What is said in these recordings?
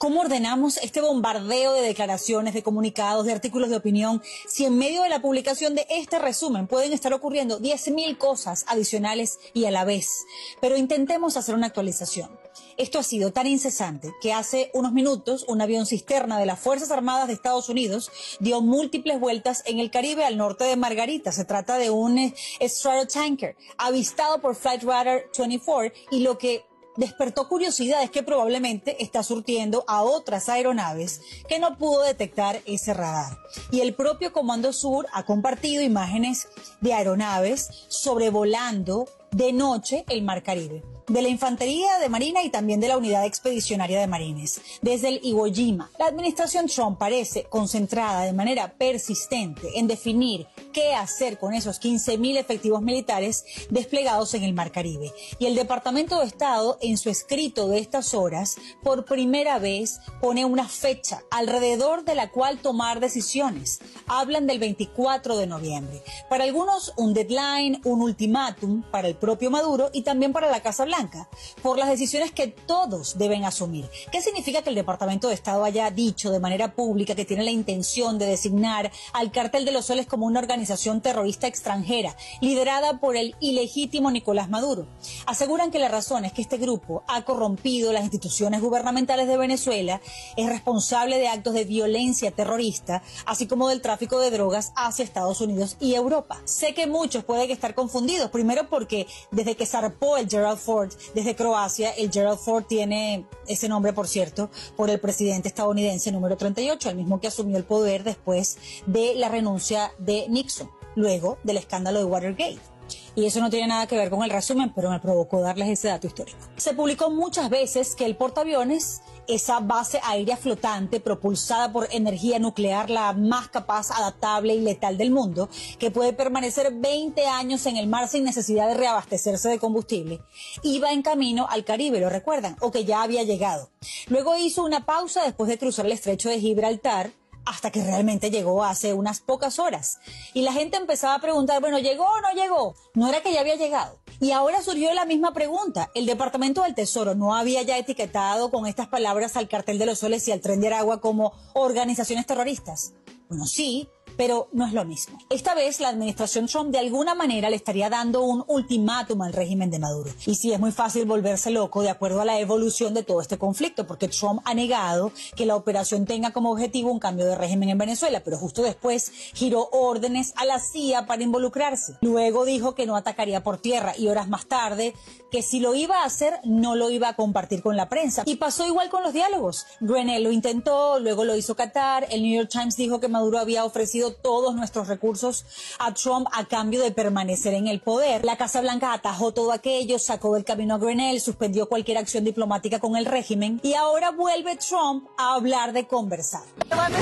¿Cómo ordenamos este bombardeo de declaraciones, de comunicados, de artículos de opinión, si en medio de la publicación de este resumen pueden estar ocurriendo 10.000 cosas adicionales y a la vez? Pero intentemos hacer una actualización. Esto ha sido tan incesante que hace unos minutos un avión cisterna de las Fuerzas Armadas de Estados Unidos dio múltiples vueltas en el Caribe al norte de Margarita. Se trata de un stratotanker avistado por Flight Radar 24 y lo que despertó curiosidad es que probablemente está surtiendo a otras aeronaves que no pudo detectar ese radar. Y el propio Comando Sur ha compartido imágenes de aeronaves sobrevolando de noche el Mar Caribe, de la Infantería de Marina y también de la Unidad Expedicionaria de Marines. Desde el Iwo Jima, la administración Trump parece concentrada de manera persistente en definir qué hacer con esos 15.000 efectivos militares desplegados en el Mar Caribe. Y el Departamento de Estado, en su escrito de estas horas, por primera vez pone una fecha alrededor de la cual tomar decisiones. Hablan del 24 de noviembre. Para algunos, un deadline, un ultimátum para el propio Maduro y también para la Casa Blanca, por las decisiones que todos deben asumir. ¿Qué significa que el Departamento de Estado haya dicho de manera pública que tiene la intención de designar al Cártel de los Soles como una organización terrorista extranjera, liderada por el ilegítimo Nicolás Maduro? Aseguran que la razón es que este grupo ha corrompido las instituciones gubernamentales de Venezuela, es responsable de actos de violencia terrorista, así como del tráfico de drogas hacia Estados Unidos y Europa. Sé que muchos pueden estar confundidos, primero porque desde que zarpó el Gerald Ford desde Croacia, el Gerald Ford tiene ese nombre, por cierto, por el presidente estadounidense número 38, el mismo que asumió el poder después de la renuncia de Nixon, luego del escándalo de Watergate. Y eso no tiene nada que ver con el resumen, pero me provocó darles ese dato histórico. Se publicó muchas veces que el portaaviones, esa base aérea flotante propulsada por energía nuclear, la más capaz, adaptable y letal del mundo, que puede permanecer 20 años en el mar sin necesidad de reabastecerse de combustible, iba en camino al Caribe, ¿lo recuerdan? O que ya había llegado. Luego hizo una pausa después de cruzar el estrecho de Gibraltar, hasta que realmente llegó hace unas pocas horas. Y la gente empezaba a preguntar, bueno, ¿llegó o no llegó? No era que ya había llegado. Y ahora surgió la misma pregunta. ¿El Departamento del Tesoro no había ya etiquetado con estas palabras al Cartel de los Soles y al Tren de Aragua como organizaciones terroristas? Bueno, sí, pero no es lo mismo. Esta vez la administración Trump de alguna manera le estaría dando un ultimátum al régimen de Maduro. Y sí, es muy fácil volverse loco de acuerdo a la evolución de todo este conflicto, porque Trump ha negado que la operación tenga como objetivo un cambio de régimen en Venezuela, pero justo después giró órdenes a la CIA para involucrarse. Luego dijo que no atacaría por tierra y horas más tarde que si lo iba a hacer no lo iba a compartir con la prensa. Y pasó igual con los diálogos. Grenell lo intentó, luego lo hizo Qatar, el New York Times dijo que Maduro había ofrecido todos nuestros recursos a Trump a cambio de permanecer en el poder. La Casa Blanca atajó todo aquello, sacó del camino a Grenell, suspendió cualquier acción diplomática con el régimen y ahora vuelve Trump a hablar de conversar.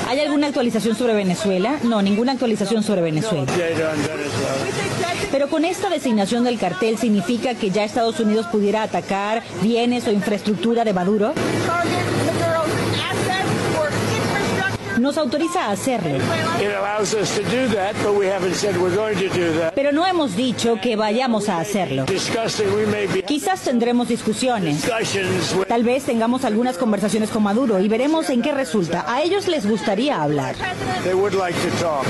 ¿Hay alguna actualización sobre Venezuela? No, ninguna actualización sobre Venezuela. Pero con esta designación del cartel, ¿significa que ya Estados Unidos pudiera atacar bienes o infraestructura de Maduro? Nos autoriza a hacerlo. Pero no hemos dicho que vayamos a hacerlo. Quizás tendremos discusiones. Tal vez tengamos algunas conversaciones con Maduro y veremos en qué resulta. A ellos les gustaría hablar.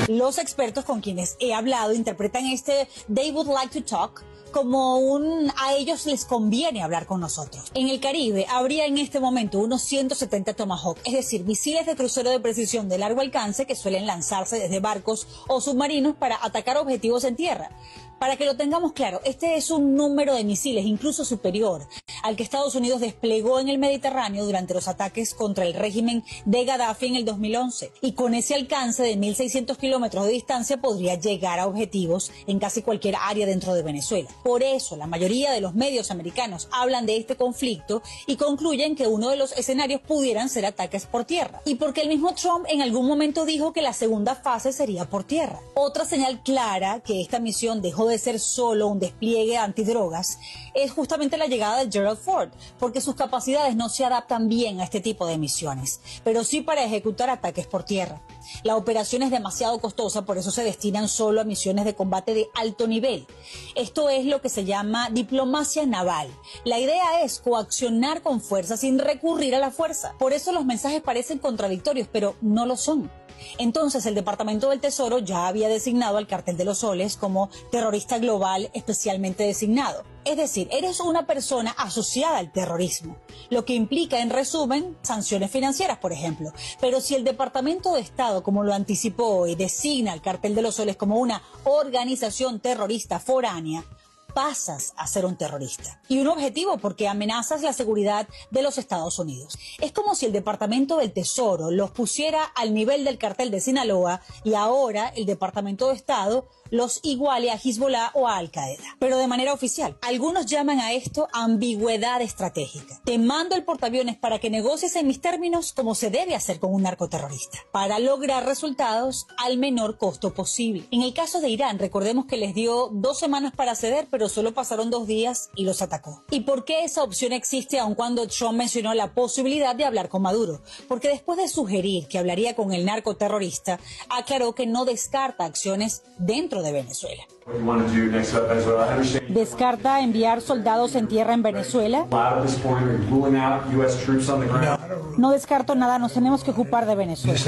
Los expertos con quienes he hablado interpretan este "they would like to talk" como a ellos les conviene hablar con nosotros. En el Caribe habría en este momento unos 170 Tomahawk, es decir, misiles de crucero de precisión de largo alcance que suelen lanzarse desde barcos o submarinos para atacar objetivos en tierra. Para que lo tengamos claro, este es un número de misiles incluso superior al que Estados Unidos desplegó en el Mediterráneo durante los ataques contra el régimen de Gaddafi en el 2011. Y con ese alcance de 1.600 kilómetros de distancia podría llegar a objetivos en casi cualquier área dentro de Venezuela. Por eso, la mayoría de los medios americanos hablan de este conflicto y concluyen que uno de los escenarios pudieran ser ataques por tierra. Y porque el mismo Trump en algún momento dijo que la segunda fase sería por tierra. Otra señal clara que esta misión dejó de ser solo un despliegue antidrogas es justamente la llegada de Gerald Ford, porque sus capacidades no se adaptan bien a este tipo de misiones, pero sí para ejecutar ataques por tierra. La operación es demasiado costosa, por eso se destinan solo a misiones de combate de alto nivel. Esto es lo que se llama diplomacia naval. La idea es coaccionar con fuerza sin recurrir a la fuerza. Por eso los mensajes parecen contradictorios, pero no lo son. Entonces, el Departamento del Tesoro ya había designado al Cartel de los Soles como terrorista global especialmente designado. Es decir, eres una persona asociada al terrorismo, lo que implica, en resumen, sanciones financieras, por ejemplo. Pero si el Departamento de Estado, como lo anticipó hoy, designa al Cartel de los Soles como una organización terrorista foránea, pasas a ser un terrorista. Y un objetivo, porque amenazas la seguridad de los Estados Unidos. Es como si el Departamento del Tesoro los pusiera al nivel del cartel de Sinaloa y ahora el Departamento de Estado los iguale a Hezbollah o a Al Qaeda, pero de manera oficial. Algunos llaman a esto ambigüedad estratégica. Te mando el portaaviones para que negocies en mis términos como se debe hacer con un narcoterrorista, para lograr resultados al menor costo posible. En el caso de Irán, recordemos que les dio 2 semanas para ceder, pero solo pasaron 2 días y los atacó. ¿Y por qué esa opción existe aun cuando Trump mencionó la posibilidad de hablar con Maduro? Porque después de sugerir que hablaría con el narcoterrorista, aclaró que no descarta acciones dentro de Venezuela. ¿Descarta enviar soldados en tierra en Venezuela? No descarto nada, nos tenemos que ocupar de Venezuela.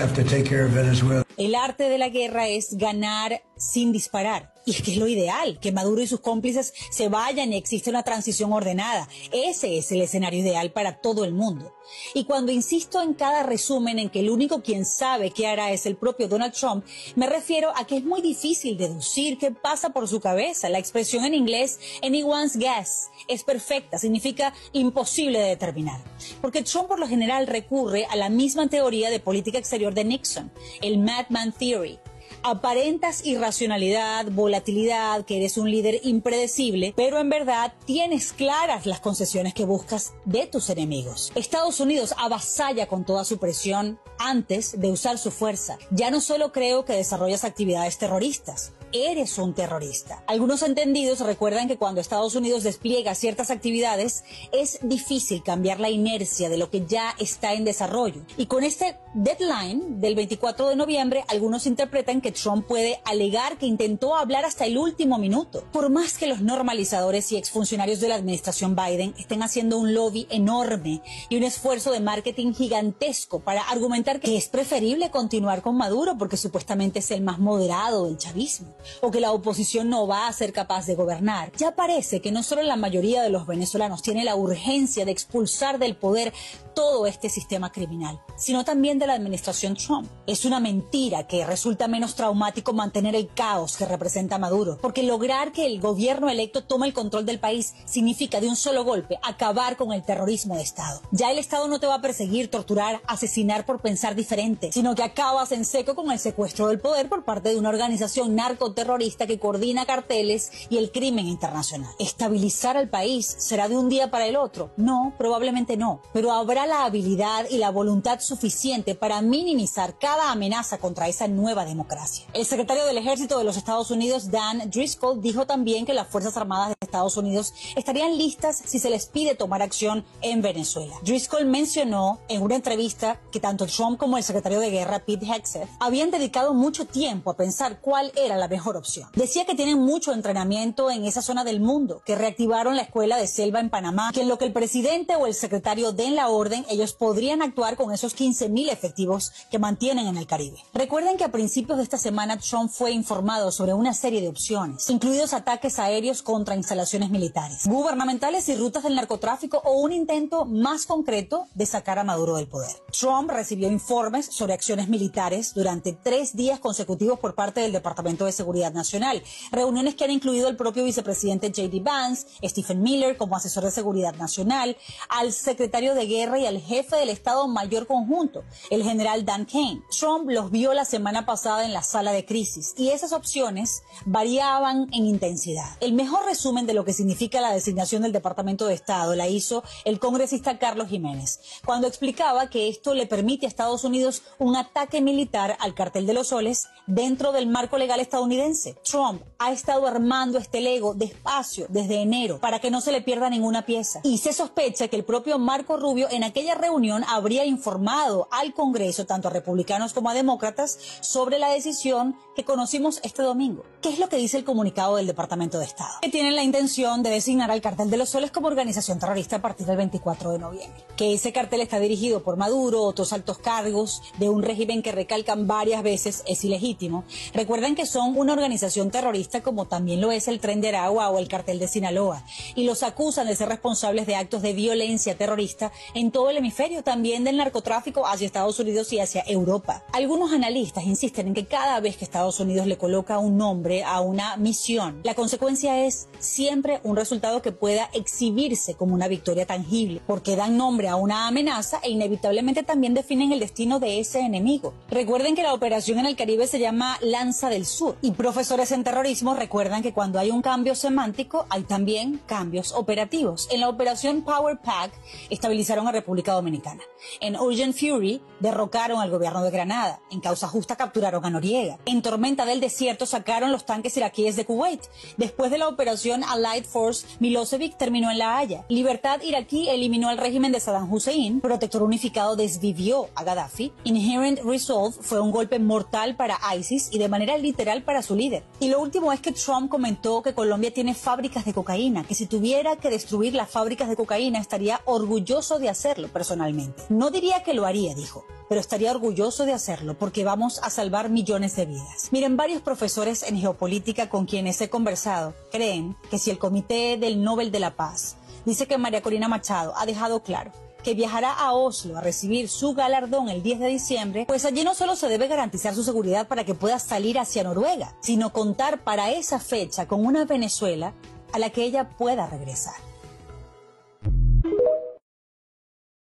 El arte de la guerra es ganar sin disparar. Y es que es lo ideal, que Maduro y sus cómplices se vayan y exista una transición ordenada. Ese es el escenario ideal para todo el mundo. Y cuando insisto en cada resumen en que el único quien sabe qué hará es el propio Donald Trump, me refiero a que es muy difícil deducir qué pasa por su cabeza. La expresión en inglés, anyone's guess, es perfecta, significa imposible de determinar. Porque Trump por lo general recurre a la misma teoría de política exterior de Nixon, el Madman Theory. Aparentas irracionalidad, volatilidad, que eres un líder impredecible, pero en verdad tienes claras las concesiones que buscas de tus enemigos. Estados Unidos avasalla con toda su presión antes de usar su fuerza. Ya no solo creo que desarrollas actividades terroristas, eres un terrorista. Algunos entendidos recuerdan que cuando Estados Unidos despliega ciertas actividades, es difícil cambiar la inercia de lo que ya está en desarrollo. Y con este deadline del 24 de noviembre, algunos interpretan que Trump puede alegar que intentó hablar hasta el último minuto. Por más que los normalizadores y exfuncionarios de la administración Biden estén haciendo un lobby enorme y un esfuerzo de marketing gigantesco para argumentar que es preferible continuar con Maduro porque supuestamente es el más moderado del chavismo, o que la oposición no va a ser capaz de gobernar, ya parece que no solo la mayoría de los venezolanos tiene la urgencia de expulsar del poder todo este sistema criminal, sino también de la administración Trump. Es una mentira que resulta menos traumático mantener el caos que representa Maduro, porque lograr que el gobierno electo tome el control del país significa de un solo golpe acabar con el terrorismo de Estado. Ya el Estado no te va a perseguir, torturar, asesinar por pensar diferente, sino que acabas en seco con el secuestro del poder por parte de una organización narcoterrorista que coordina carteles y el crimen internacional. ¿Estabilizar al país será de un día para el otro? No, probablemente no, pero habrá la habilidad y la voluntad suficiente para minimizar cada amenaza contra esa nueva democracia. El secretario del Ejército de los Estados Unidos, Dan Driscoll, dijo también que las Fuerzas Armadas de Estados Unidos estarían listas si se les pide tomar acción en Venezuela. Driscoll mencionó en una entrevista que tanto Trump como el secretario de Guerra, Pete Hegseth, habían dedicado mucho tiempo a pensar cuál era la mejor opción. Decía que tienen mucho entrenamiento en esa zona del mundo, que reactivaron la escuela de selva en Panamá, que en lo que el presidente o el secretario den la orden, ellos podrían actuar con esos 15,000 efectivos que mantienen en el Caribe. Recuerden que a principios de esta semana Trump fue informado sobre una serie de opciones, incluidos ataques aéreos contra instalaciones militares, gubernamentales y rutas del narcotráfico, o un intento más concreto de sacar a Maduro del poder. Trump recibió informes sobre acciones militares durante 3 días consecutivos por parte del Departamento de Seguridad Nacional, reuniones que han incluido al propio vicepresidente J.D. Vance, Stephen Miller como asesor de Seguridad Nacional, al secretario de Guerra y al jefe del Estado Mayor Conjunto, el general Dan Kane. Trump los vio la semana pasada en la sala de crisis y esas opciones variaban en intensidad. El mejor resumen de lo que significa la designación del Departamento de Estado la hizo el congresista Carlos Jiménez, cuando explicaba que esto le permite a Estados Unidos un ataque militar al Cartel de los Soles dentro del marco legal estadounidense estadounidense. Trump ha estado armando este Lego despacio desde enero para que no se le pierda ninguna pieza. Y se sospecha que el propio Marco Rubio en aquella reunión habría informado al Congreso, tanto a republicanos como a demócratas, sobre la decisión que conocimos este domingo. ¿Qué es lo que dice el comunicado del Departamento de Estado? Que tienen la intención de designar al Cartel de los Soles como organización terrorista a partir del 24 de noviembre. Que ese cartel está dirigido por Maduro, otros altos cargos de un régimen que recalcan varias veces es ilegítimo. Recuerden que son una organización terrorista como también lo es el Tren de Aragua o el Cartel de Sinaloa. Y los acusan de ser responsables de actos de violencia terrorista en todo el hemisferio, también del narcotráfico hacia Estados Unidos y hacia Europa. Algunos analistas insisten en que cada vez que Estados Unidos le coloca un nombre a una misión, la consecuencia es siempre un resultado que pueda exhibirse como una victoria tangible, porque dan nombre a una amenaza e inevitablemente también definen el destino de ese enemigo. Recuerden que la operación en el Caribe se llama Lanza del Sur y profesores en terrorismo recuerdan que cuando hay un cambio semántico hay también cambios operativos. En la operación Power Pack estabilizaron a República Dominicana. En Urgent Fury derrocaron al gobierno de Granada. En Causa Justa capturaron a Noriega. En Tormenta del Desierto sacaron los tanques iraquíes de Kuwait. Después de la operación Allied Force, Milosevic terminó en La Haya. Libertad iraquí eliminó al régimen de Saddam Hussein. Protector Unificado desvivió a Gaddafi. Inherent Resolve fue un golpe mortal para ISIS y de manera literal para su líder. Y lo último es que Trump comentó que Colombia tiene fábricas de cocaína, que si tuviera que destruir las fábricas de cocaína estaría orgulloso de hacerlo personalmente. No diría que lo haría, dijo, pero estaría orgulloso de hacerlo porque vamos a salvar millones de vidas. Miren, varios profesores en geopolítica con quienes he conversado creen que si el Comité del Nobel de la Paz dice que María Corina Machado ha dejado claro que viajará a Oslo a recibir su galardón el 10 de diciembre, pues allí no solo se debe garantizar su seguridad para que pueda salir hacia Noruega, sino contar para esa fecha con una Venezuela a la que ella pueda regresar.